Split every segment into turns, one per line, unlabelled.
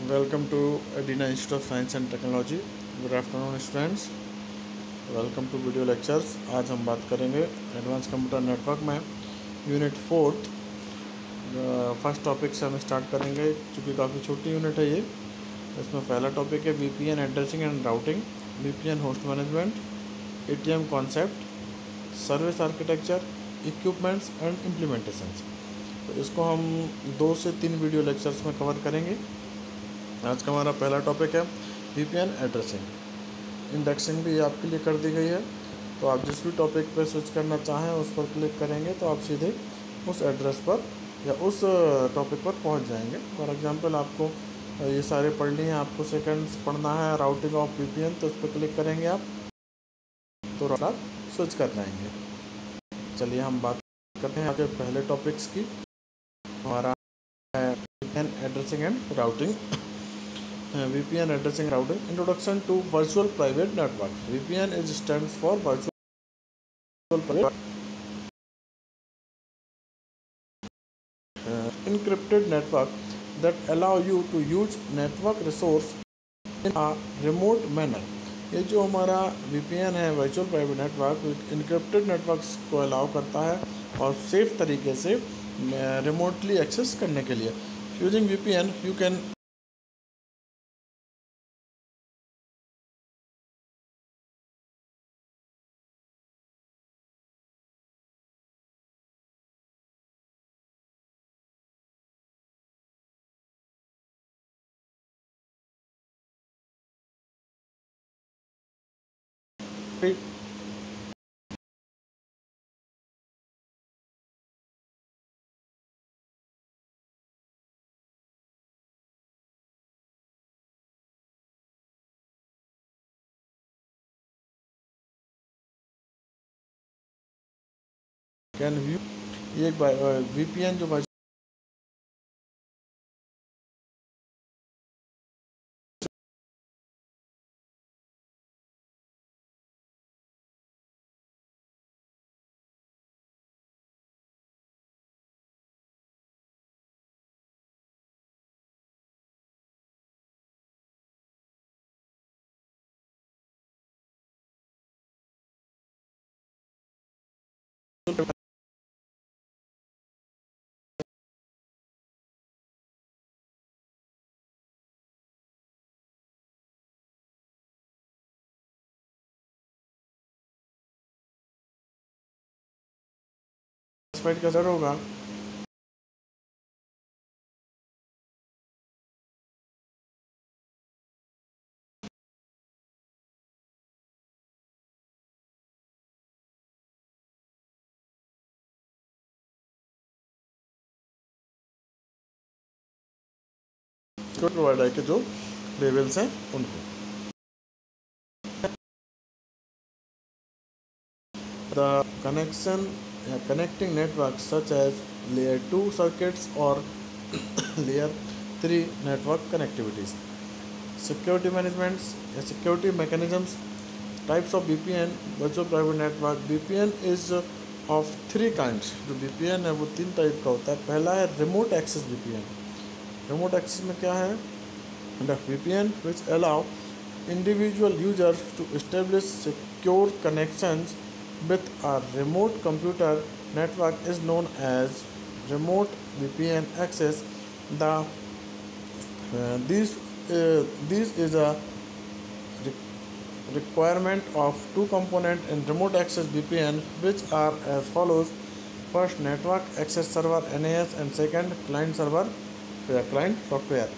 Welcome to Adina institute of science and technology. Good afternoon students, welcome to video lectures. आज हम बात करेंगे advance computer network में unit 4 first topic से हम स्टार्ट करेंगे, क्योंकि काफ़ी छोटी यूनिट है ये। इसमें पहला टॉपिक है VPN addressing and routing, VPN host management, ATM concept, service architecture, equipments and implementations. तो इसको हम 2 से 3 वीडियो लेक्चर्स में कवर करेंगे। आज का हमारा पहला टॉपिक है वीपीएन एड्रेसिंग। इंडेक्सिंग भी आपके लिए कर दी गई है, तो आप जिस भी टॉपिक पर स्विच करना चाहें उस पर क्लिक करेंगे तो आप सीधे उस एड्रेस पर या उस टॉपिक पर पहुंच जाएंगे। फॉर एग्जांपल आपको ये सारे पढ़नी है, आपको सेकंड्स पढ़ना है राउटिंग ऑफ वीपीएन, तो उस पर क्लिक करेंगे आप तो आप स्विच कर जाएंगे। चलिए हम बात करते हैं आगे पहले टॉपिक्स की। हमारा है VPN addressing and routing. VPN addressing routing. Introduction to virtual private network. VPN stands for virtual private encrypted network that allow you to use network resource in a remote manner. ये जो हमारा VPN है virtual private network, encrypted networks को allow करता है और safe तरीके से रिमोटली एक्सेस करने के लिए। Using VPN you can view ये एक VPN जो स्पाइड का सर होगा। प्रोवाइडर के जो लेवल्स हैं उनको the connecting networks such as layer 2 circuits or layer 3 network connectivities, security managements, security mechanisms, types of VPN virtual private network। VPN is of 3 kinds। जो VPN है वो 3 टाइप का होता है। पहला है remote access VPN। Remote access में क्या है? The VPN which allow individual users to establish secure connections with a remote computer network is known as remote VPN access. This is a requirement of 2 components in remote access VPN, which are as follows: first, network access server NAS, and second, client server client software.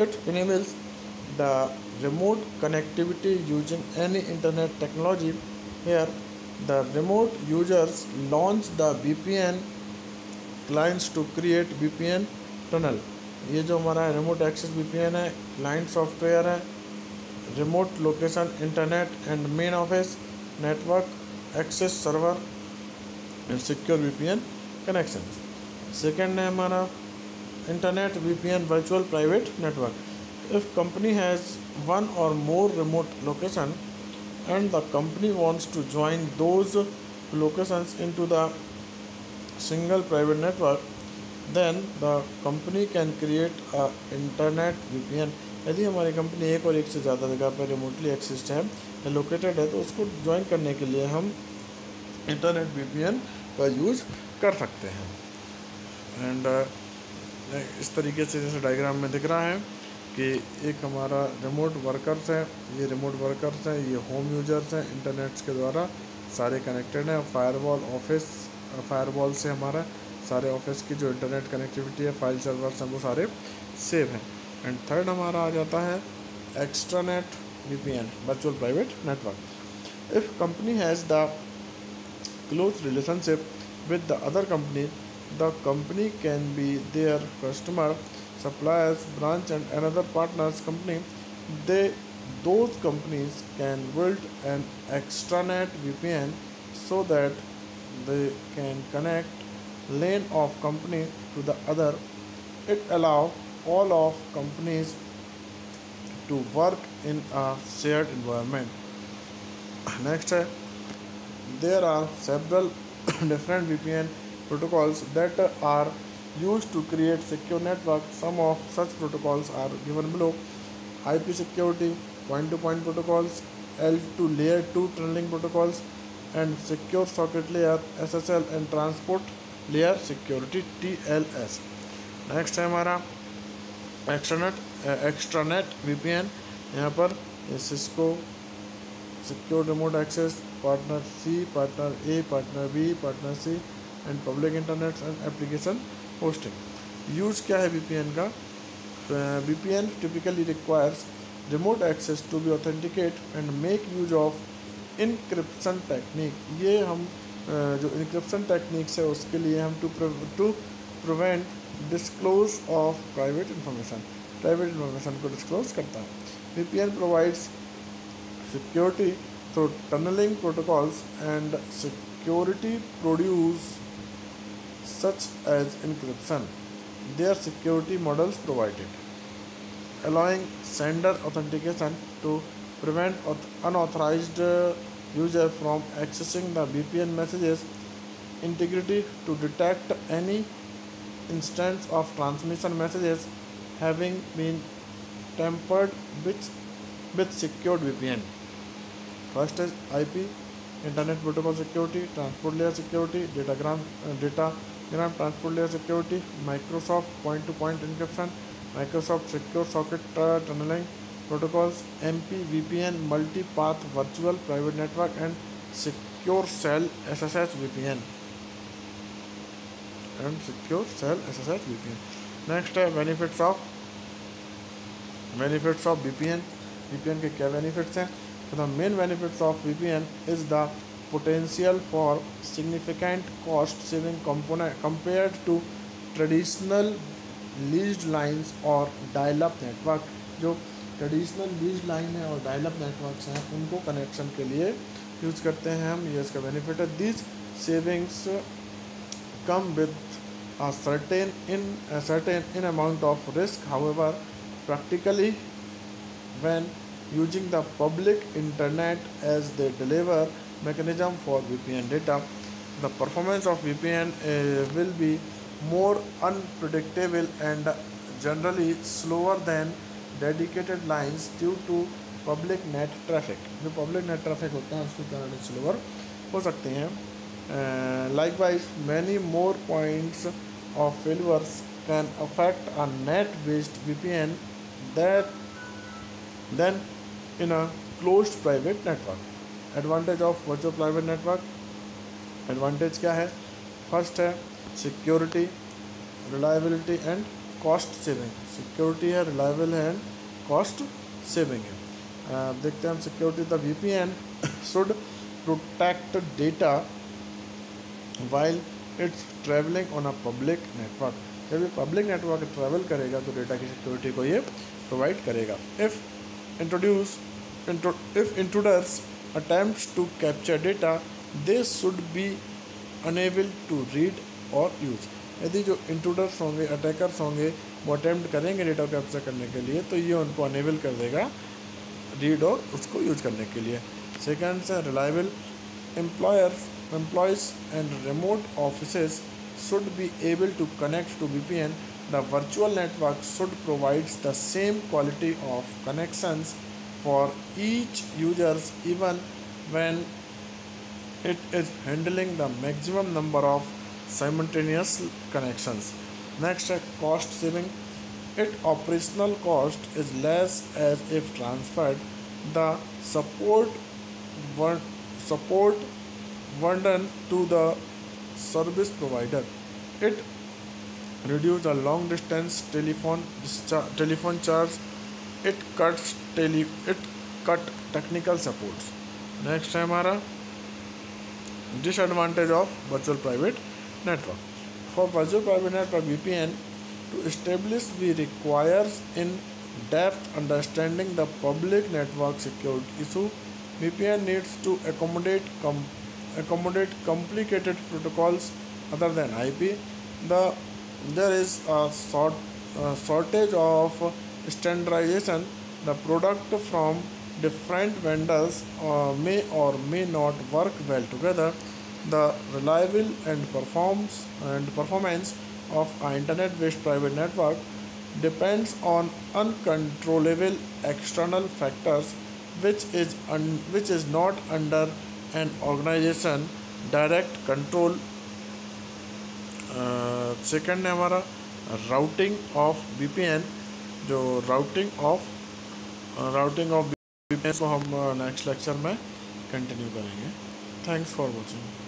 It enables the remote connectivity using any internet technology. Here the remote users launch the VPN clients to create VPN tunnel। ये जो हमारा remote access VPN है, client software है, remote location internet and main office, network access server and secure VPN connection. Second है हमारा internet VPN virtual private network. If company has 1 or more remote location and the company wants to join those locations into the single private network, then the company can create a internet VPN यदि हमारी company एक और एक से ज़्यादा जगह पर remotely exist है या लोकेटेड है तो उसको ज्वाइन करने के लिए हम इंटरनेट वीपीएन का यूज़ कर सकते हैं। एंड इस तरीके से जैसे डायग्राम में दिख रहा है कि एक हमारा रिमोट वर्कर्स है, ये रिमोट वर्कर्स हैं, ये होम यूजर्स हैं, इंटरनेट्स के द्वारा सारे कनेक्टेड हैं। फायरवॉल से हमारा सारे ऑफिस की जो इंटरनेट कनेक्टिविटी है, फाइल सर्वर्स हैं, वो सारे सेव हैं। एंड थर्ड हमारा आ जाता है extranet VPN, virtual private network. If company has the close relationship with the other company, the company can be their customer, suppliers, branch and another partner's company. Those companies can build an extranet VPN so that they can connect lane of company to the other. It allows all of companies to work in a shared environment. Next है, there are several different VPN protocols that are used to create secure network. Some of such protocols are given below: IP security, point-to-point protocols, L2 layer 2 tunneling protocols, and secure socket layer SSL and transport layer security TLS. Next है हमारा extranet VPN। यहाँ पर Cisco secure remote access, partner C, partner A, partner B, partner C and public internet and application hosting. Use क्या है VPN का? VPN typically requires remote access to be authenticate and make use of encryption technique। ये हम जो encryption techniques है उसके लिए हम to prevent disclose of private information को disclose करता है। VPN provides security through tunneling protocols and security produce such as encryption. Their security models provided, allowing sender authentication to prevent unauthorized user from accessing the VPN messages, integrity to detect any instance of transmission messages having been tampered with secured VPN. First is IP, Internet Protocol Security, Transport Layer Security, Datagram Transport Layer Security, Microsoft Point-to-Point Encryption, Microsoft Secure Socket Tunneling Protocols, MP VPN, Multi-Path Virtual Private Network, and Secure Cell SSH VPN. Next है benefits of VPN। VPN के क्या benefits हैं? So the main benefits of VPN is the potential for significant cost saving component compared to traditional leased lines और dial-up network। जो traditional lease line है और dial-up networks हैं उनको connection के लिए यूज़ करते हैं हम, ये इसका बेनिफिट है। These savings come with a certain amount of risk. However, practically when using the public internet as they deliver mechanism for VPN data, the performance of VPN will be more unpredictable and generally slower than dedicated lines due to public net traffic। जो public net traffic होता है उसके कारण slower हो सकते हैं। Likewise, many more points of failures can affect a net-based VPN than in a closed private network. Advantage of virtual private network, advantage क्या है? फर्स्ट है security, reliability and cost saving. Security है, reliable है and cost saving है। देखते हैं हम security. The VPN should protect data while it's travelling on a public network. जब ये पब्लिक नेटवर्क ट्रैवल करेगा तो डेटा की सिक्योरिटी को ये प्रोवाइड करेगा। If intruders attempts to capture data, they should be unable to read or use। यदि जो इंट्रूडर्स होंगे, अटैकर्स होंगे, वो अटैम्प्ट करेंगे डेटा कैप्चर करने के लिए तो ये उनको अनेबल कर देगा रीड और उसको यूज करने के लिए। सेकेंड है reliable. Employees and remote offices should be able to connect to VPN The virtual network should provide the same quality of connections for each users even when it is handling the maximum number of simultaneous connections. Next, cost saving. Its operational cost is less as if transferred the bur- support burden to the service provider. It reduces the long distance telephone charge. It cut technical supports. Next है हमारा disadvantage of virtual private network. For virtual private network VPN to establish, we requires in depth understanding the public network security issue. VPN needs to accommodate complicated protocols other than IP. The there is a shortage of standardization. The product from different vendors may or may not work well together. The reliable and performance of an internet-based private network depends on uncontrollable external factors which is not under an organization direct control. Second है हमारा routing of VPN. जो routing of VPN को हम next lecture में continue करेंगे. Thanks for watching.